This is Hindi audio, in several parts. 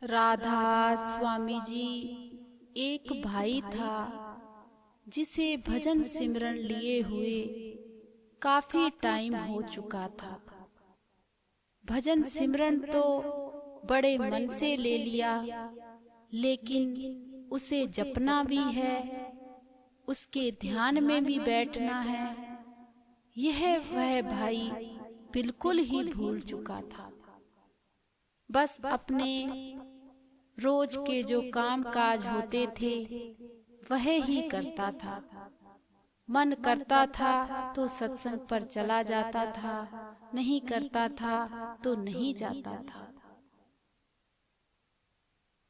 राधा स्वामी जी एक भाई था जिसे भजन सिमरन लिए हुए काफी टाइम हो चुका था। भजन सिमरन तो बड़े मन से ले लिया, लेकिन उसे जपना भी है, उसके ध्यान में भी बैठना है, यह वह भाई बिल्कुल ही भूल चुका था। बस अपने रोज के जो काम काज होते थे वह ही करता था। मन करता था तो सत्संग पर चला जाता था, नहीं करता था तो नहीं जाता था।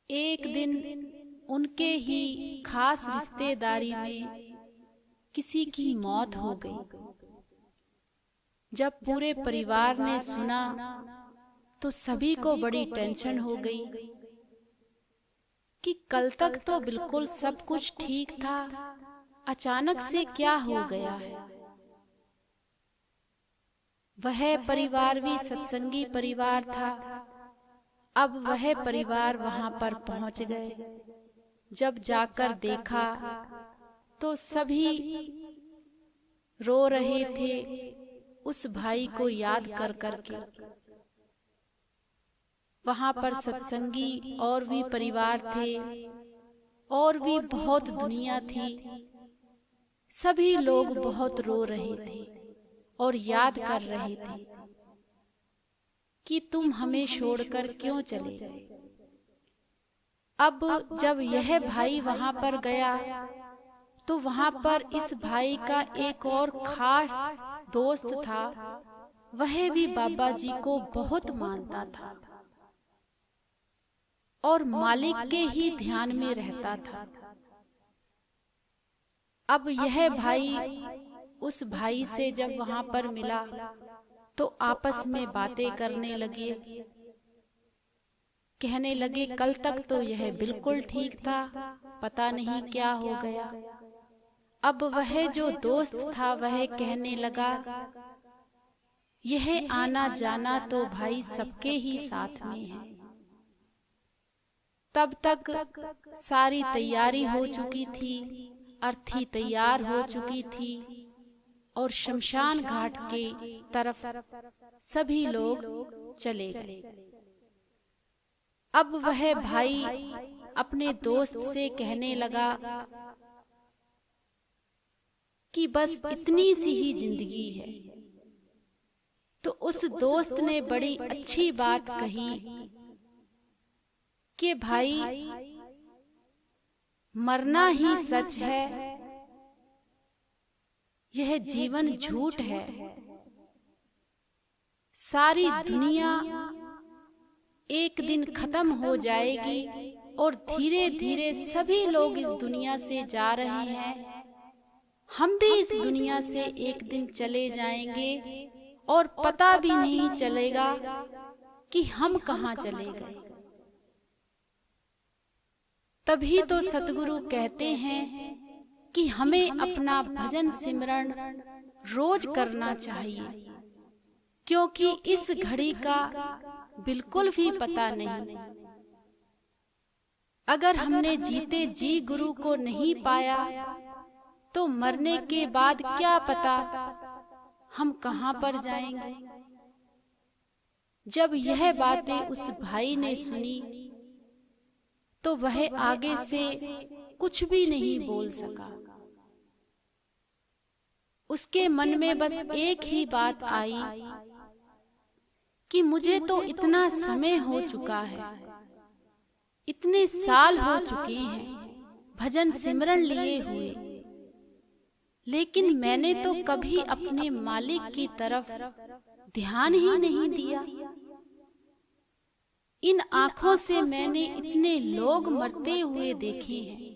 एक दिन उनके ही खास रिश्तेदारी में किसी की मौत हो गई। जब पूरे परिवार ने सुना तो सभी को बड़ी टेंशन हो गई कि कल तक तो बिल्कुल सब कुछ ठीक था, अचानक से क्या हो गया है। वह परिवार भी सत्संगी परिवार था। अब वह परिवार वहां पर पहुंच गए। जब जाकर देखा तो सभी रो रहे थे उस भाई को याद कर करके। वहां पर सत्संगी और भी परिवार थे और भी बहुत दुनिया थी। सभी लोग बहुत रो रहे थे और याद कर रहे थे कि तुम हमें छोड़कर क्यों चले गए। अब जब यह भाई वहां पर गया तो वहां पर इस भाई का एक और खास दोस्त था। वह भी बाबा जी को बहुत मानता था और मालिक के ही ध्यान में रहता था। अब यह भाई उस भाई से जब वहां पर मिला तो आपस में बातें करने लगे। कहने लगे कल तक तो यह बिल्कुल ठीक था, पता नहीं क्या हो गया। अब वह जो दोस्त था वह कहने लगा यह आना जाना तो भाई सबके ही साथ में है। तब तक सारी तैयारी हो चुकी थी, अर्थी तैयार हो चुकी थी और शमशान घाट के तरफ सभी लोग चले गए। अब वह भाई अपने दोस्त से कहने लगा कि बस इतनी सी ही जिंदगी है। तो उस दोस्त ने बड़ी अच्छी बात कही कि भाई मरना ही सच है, यह जीवन झूठ है। सारी दुनिया एक दिन खत्म हो जाएगी और धीरे धीरे सभी लोग इस दुनिया से जा रहे हैं। हम भी इस दुनिया से एक दिन चले जाएंगे और पता भी नहीं चलेगा कि हम कहाँ चले गए। तभी तो सतगुरु कहते हैं कि हमें अपना भजन सिमरन रोज करना चाहिए, क्योंकि इस घड़ी का बिल्कुल भी पता नहीं। अगर हमने जीते जी गुरु को नहीं पाया तो मरने के बाद क्या पता हम कहां पर जाएंगे। जब यह बातें उस भाई ने सुनी तो वह आगे से कुछ भी नहीं बोल सका। उसके मन में बस एक ही बात आई कि मुझे तो इतना समय हो चुका है, इतने साल हो चुके हैं भजन सिमरन लिए हुए, लेकिन मैंने तो कभी अपने मालिक की तरफ ध्यान ही नहीं दिया। इन आंखों से मैंने इतने लोग मरते हुए देखे हैं,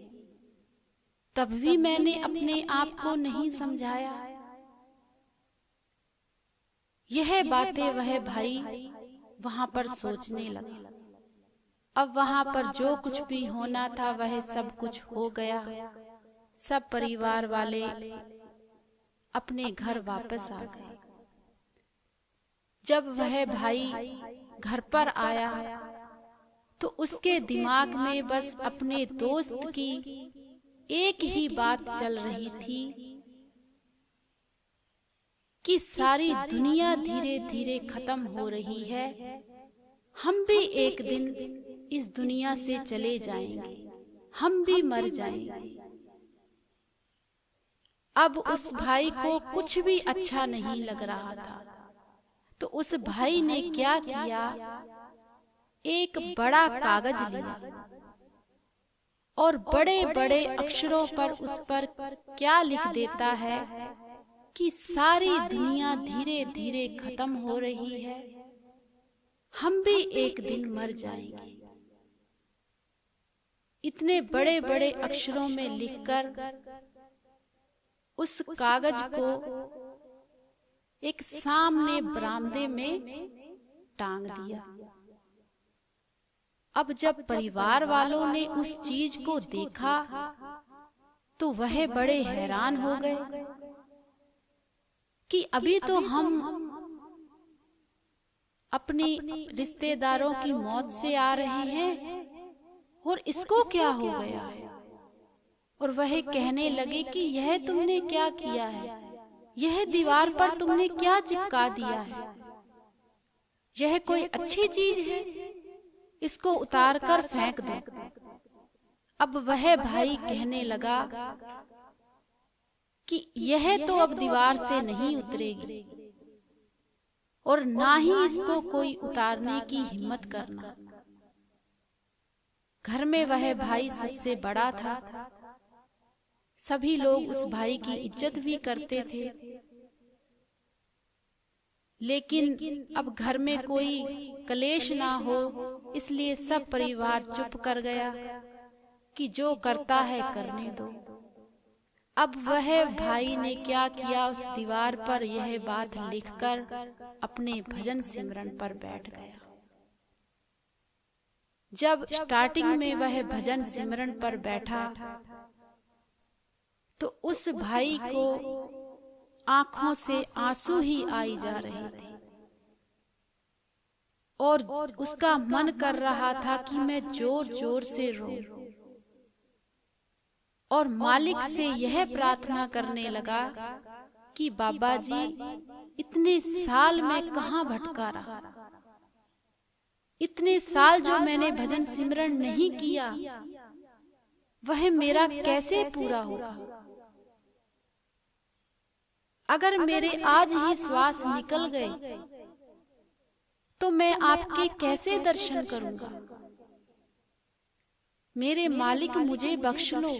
तब भी मैंने अपने आप को नहीं समझाया। यह बातें वह भाई वहां पर सोचने लगा। अब वहां पर जो कुछ भी होना था वह सब कुछ हो गया। सब परिवार वाले अपने घर वापस आ गए। जब वह भाई घर पर आया तो उसके दिमाग में बस अपने दोस्त की एक ही बात चल रही थी कि सारी दुनिया धीरे धीरे खत्म हो रही है, हम भी एक दिन इस दुनिया से चले जाएंगे, हम भी मर जाएंगे। अब उस भाई को कुछ भी अच्छा नहीं लग रहा था, तो उस भाई ने क्या किया, एक बड़ा कागज लिया और बड़े बड़े अक्षरों पर उस पर क्या लिख देता है कि सारी दुनिया धीरे धीरे खत्म हो रही है, हम भी एक दिन मर जाएंगे। इतने बड़े बड़े अक्षरों में लिखकर उस कागज को एक सामने बरामदे में टांग दिया। अब जब परिवार वालों ने उस चीज को देखा तो वह बड़े हैरान हो गए कि अभी तो हम अपनी रिश्तेदारों की मौत से आ रहे हैं और इसको क्या हो गया है। और वह कहने लगे कि यह तुमने क्या किया है, यह दीवार पर तुमने क्या चिपका दिया है, यह कोई अच्छी चीज है, इसको उतार कर फेंक दो। अब वह भाई कहने लगा कि यह तो अब दीवार से नहीं उतरेगी और ना ही इसको कोई उतारने की हिम्मत करना। घर में वह भाई सबसे बड़ा था, सभी लोग उस भाई की इज्जत भी करते थे, लेकिन अब घर में कोई कलेश ना हो इसलिए सब परिवार चुप कर गया कि जो करता है करने दो। अब वह भाई ने क्या किया, उस दीवार पर यह बात लिखकर अपने भजन सिमरन पर बैठ गया। जब स्टार्टिंग में वह भजन सिमरन पर बैठा तो उस भाई को आंखों से आंसू ही आई जा रहे थे और उसका मन कर रहा था कि मैं जोर जोर से रो और मालिक से यह प्रार्थना करने लगा कि बाबा जी इतने साल मैं कहाँ भटका रहा, इतने साल जो मैंने भजन सिमरन नहीं किया वह मेरा कैसे पूरा होगा। अगर मेरे आज ही श्वास निकल गए तो मैं आपके कैसे दर्शन करूंगा। मेरे मालिक मुझे बख्श लो,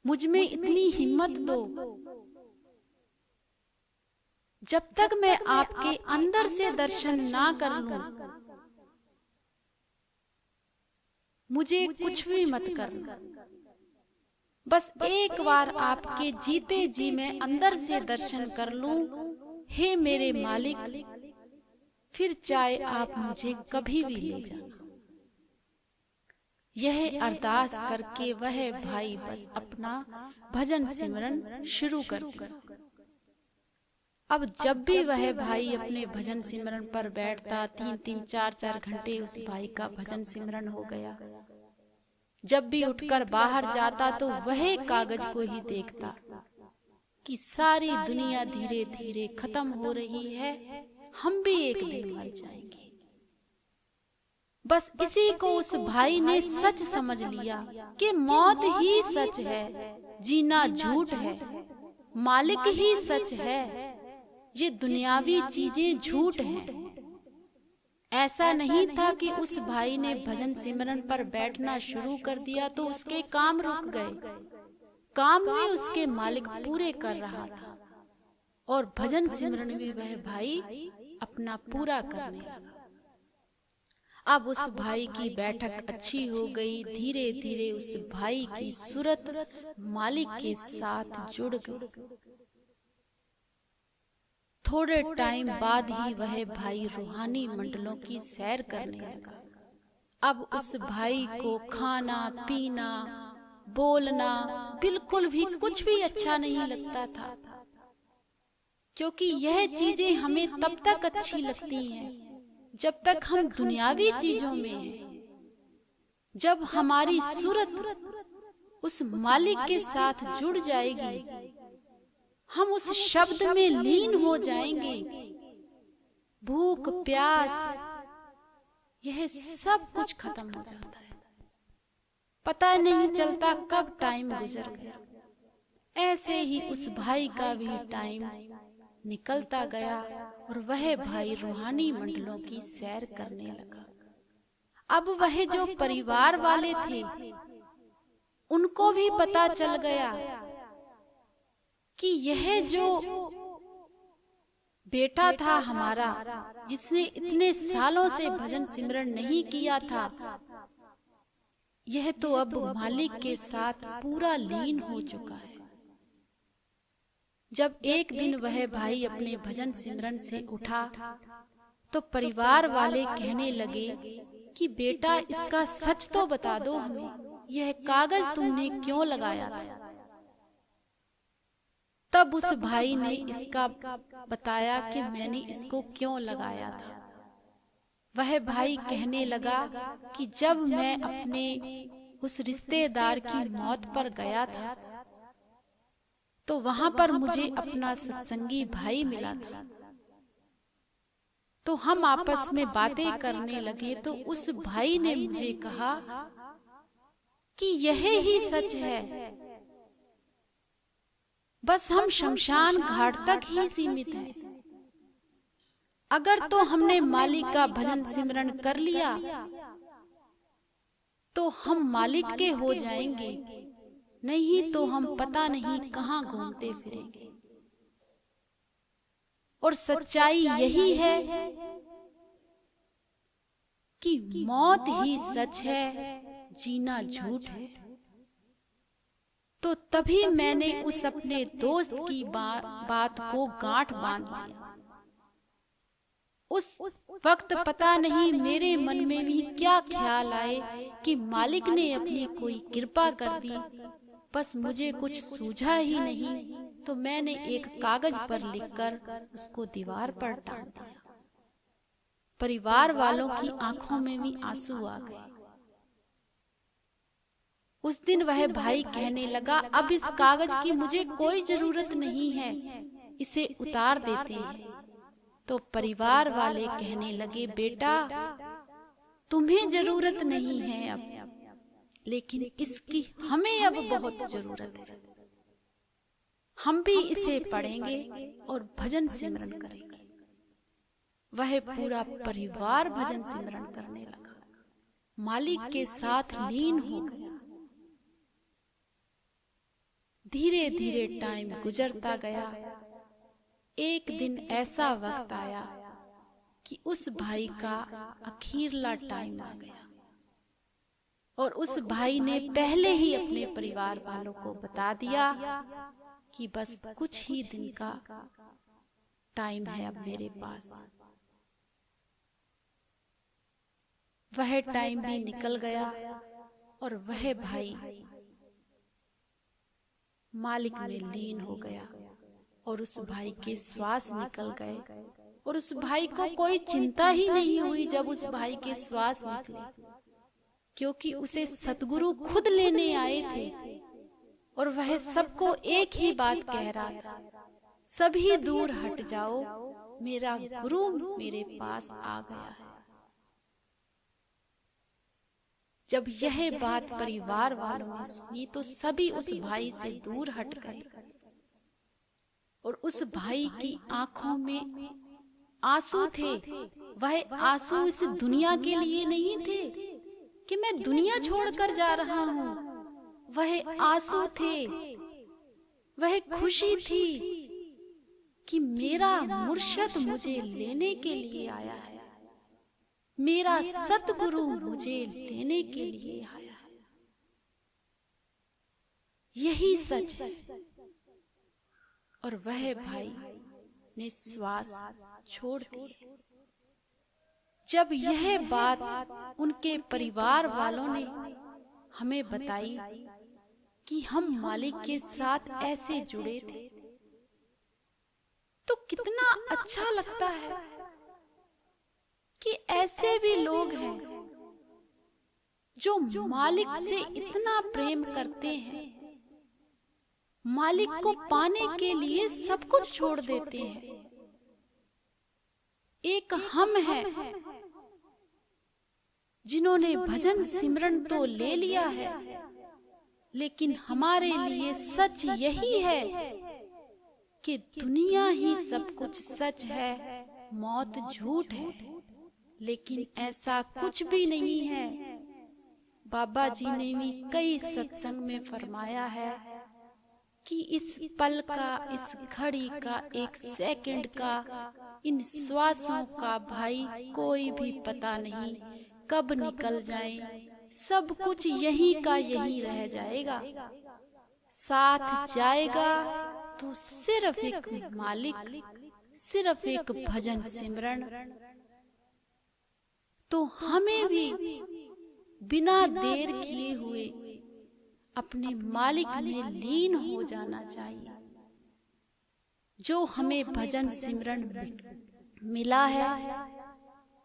मुझ में इतनी हिम्मत दो, जब तक मैं आपके अंदर से दर्शन ना कर लूं मुझे कुछ भी मत करना। बस एक बार आपके जीते जी मैं अंदर से दर्शन कर लूं, हे मेरे मालिक, फिर चाहे आप मुझे कभी भी ले जाना। यह अरदास करके वह भाई बस अपना भजन सिमरन शुरू कर दिया। अब जब भी वह भाई अपने भजन सिमरन पर बैठता, 3-3, 4-4 घंटे उस भाई का भजन सिमरन हो गया। जब भी उठकर बाहर जाता तो वह कागज को ही देखता कि सारी दुनिया धीरे धीरे खत्म हो रही है, हम भी एक दिन मर जाएंगे। बस इसी को उस भाई ने सच समझ लिया कि मौत ही सच है, जीना झूठ है, मालिक ही सच है, ये दुनियावी चीजें झूठ हैं। ऐसा नहीं था कि उस भाई ने भजन सिमरन पर बैठना शुरू कर दिया तो उसके काम रुक गए। काम भी उसके मालिक पूरे कर रहा था और भजन सिमरन भी वह भाई अपना पूरा करने लगा। अब उस भाई की बैठक अच्छी हो गई। धीरे धीरे उस भाई की सूरत मालिक के साथ जुड़ गई। थोड़े टाइम बाद ही वह भाई रूहानी मंडलों की सैर करने लगा। अब उस भाई को खाना पीना बोलना बिल्कुल भी कुछ भी अच्छा नहीं लगता था, क्योंकि यह चीजें हमें तब तक अच्छी लगती हैं जब तक हम दुनियावी चीजों में हैं, जब हमारी सूरत उस मालिक के साथ जुड़ जाएगी, हम उस शब्द में लीन हो जाएंगे, भूख प्यास यह सब कुछ खत्म हो जाता है। पता नहीं चलता कब टाइम गुजर गया। ऐसे ही उस भाई का भी टाइम निकलता गया और वह भाई रूहानी मंडलों की सैर करने लगा। अब वह जो परिवार वाले थे उनको भी पता चल गया कि यह जो बेटा था हमारा, जिसने इतने सालों से भजन सिमरन नहीं किया था, यह तो अब मालिक के साथ पूरा लीन हो चुका है। जब एक दिन वह भाई अपने भजन सिमरन से उठा तो परिवार वाले कहने लगे कि बेटा, इसका सच तो बता दो हमें, यह कागज तुमने क्यों लगाया था? तब उस भाई ने इसका बताया कि मैंने इसको क्यों लगाया था। वह भाई कहने लगा कि जब मैं अपने उस रिश्तेदार की मौत पर गया था तो वहां पर मुझे अपना सत्संगी भाई मिला था। तो हम आपस में बातें करने लगे तो उस भाई ने मुझे कहा कि यह ही सच है, बस हम शमशान घाट तक ही सीमित हैं। अगर तो हमने मालिक का भजन सिमरन कर लिया तो हम मालिक के हो जाएंगे, नहीं तो हम पता नहीं कहां घूमते फिरेंगे। और सच्चाई यही है कि मौत ही सच है, जीना झूठ है। तो तभी मैंने उस अपने दोस्त की बात को गांठ बांध लिया। उस वक्त पता नहीं मेरे मन में भी क्या ख्याल आए कि मालिक ने अपनी कोई कृपा कर दी, बस मुझे कुछ सूझा ही नहीं। तो मैंने एक कागज पर लिखकर उसको दीवार पर टांग दिया। परिवार वालों की आंखों में भी आंसू आ गए। उस दिन वह भाई कहने लगा, अब इस कागज की मुझे कोई जरूरत नहीं है, इसे उतार देते हैं। तो परिवार वाले कहने लगे, बेटा तुम्हें जरूरत नहीं है अब, लेकिन इसकी हमें अब बहुत जरूरत है। हम भी इसे पढ़ेंगे और भजन सिमरन करेंगे। वह पूरा परिवार भजन सिमरन करने लगा, मालिक के साथ लीन हो गया। धीरे धीरे टाइम गुजरता गया। एक दिन ऐसा वक्त आया कि उस भाई का अखीरला टाइम आ गया और उस भाई ने पहले ही अपने परिवार वालों को बता दिया कि बस कुछ ही दिन का टाइम है अब मेरे पास। वह टाइम भी निकल गया और वह भाई मालिक में लीन हो गया और उस भाई के श्वास निकल गए। और उस भाई को कोई चिंता ही नहीं हुई जब उस भाई के श्वास निकले, क्योंकि उसे सतगुरु खुद लेने आए थे और वह सबको एक ही बात कह रहा था, सभी दूर हट जाओ, मेरा गुरु मेरे पास आ गया है। जब यह बात परिवार वालों ने सुनी तो सभी उस भाई से दूर हट गए और उस भाई की आंखों में आंसू थे। वह आंसू इस दुनिया के लिए नहीं थे कि मैं दुनिया छोड़कर जा रहा हूं, वह आंसू थे, वह खुशी थी कि मेरा मुर्शद मुझे लेने के लिए आया है, मेरा सतगुरु मुझे लेने के लिए आया है। यही सच है। और वह भाई ने श्वास छोड़ दिए। जब यह बात उनके परिवार वालों ने हमें बताई कि हम मालिक के साथ ऐसे जुड़े थे, तो कितना अच्छा लगता है कि ऐसे भी लोग हैं जो मालिक से इतना प्रेम करते हैं, मालिक को पाने के लिए सब कुछ छोड़ देते हैं। एक हम हैं जिन्होंने भजन सिमरन तो ले लिया है, लेकिन हमारे लिए सच यही है कि दुनिया ही सब कुछ सच है, मौत झूठ है। लेकिन ऐसा कुछ भी नहीं है। बाबा जी ने भी कई सत्संग में फरमाया है कि इस पल का, इस घड़ी का, एक सेकंड का, इन श्वासों का भाई कोई भी पता नहीं कब निकल जाए। सब कुछ यही का यही रह जाएगा। साथ जाएगा तो सिर्फ एक मालिक, सिर्फ एक भजन सिमरन। तो हमें भी बिना देर किए हुए अपने मालिक में लीन हो जाना चाहिए। जो हमें भजन सिमरन मिला है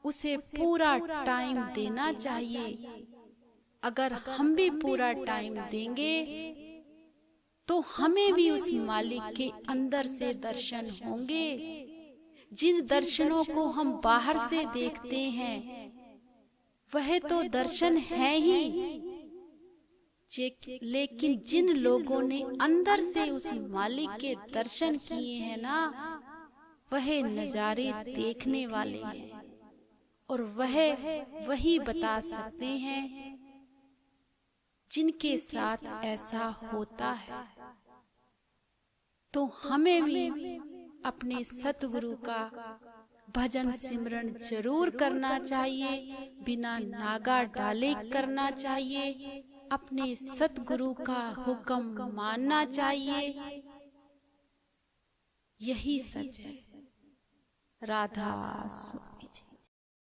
उसे पूरा टाइम देना चाहिए। अगर हम भी पूरा टाइम देंगे तो हमें भी उस मालिक के अंदर से दर्शन होंगे। जिन दर्शनों को हम बाहर से देखते हैं वह तो दर्शन है ही, लेकिन जिन लोगों ने अंदर से उस मालिक के दर्शन किए हैं ना, वह नजारे देखने वाले हैं और वही बता सकते हैं जिनके साथ ऐसा होता है। तो हमें भी अपने सतगुरु का भजन सिमरन जरूर करना चाहिए, बिना नागा डाले करना चाहिए। अपने सतगुरु का हुक्म मानना चाहिए। यही सच है। राधा स्वामी जी।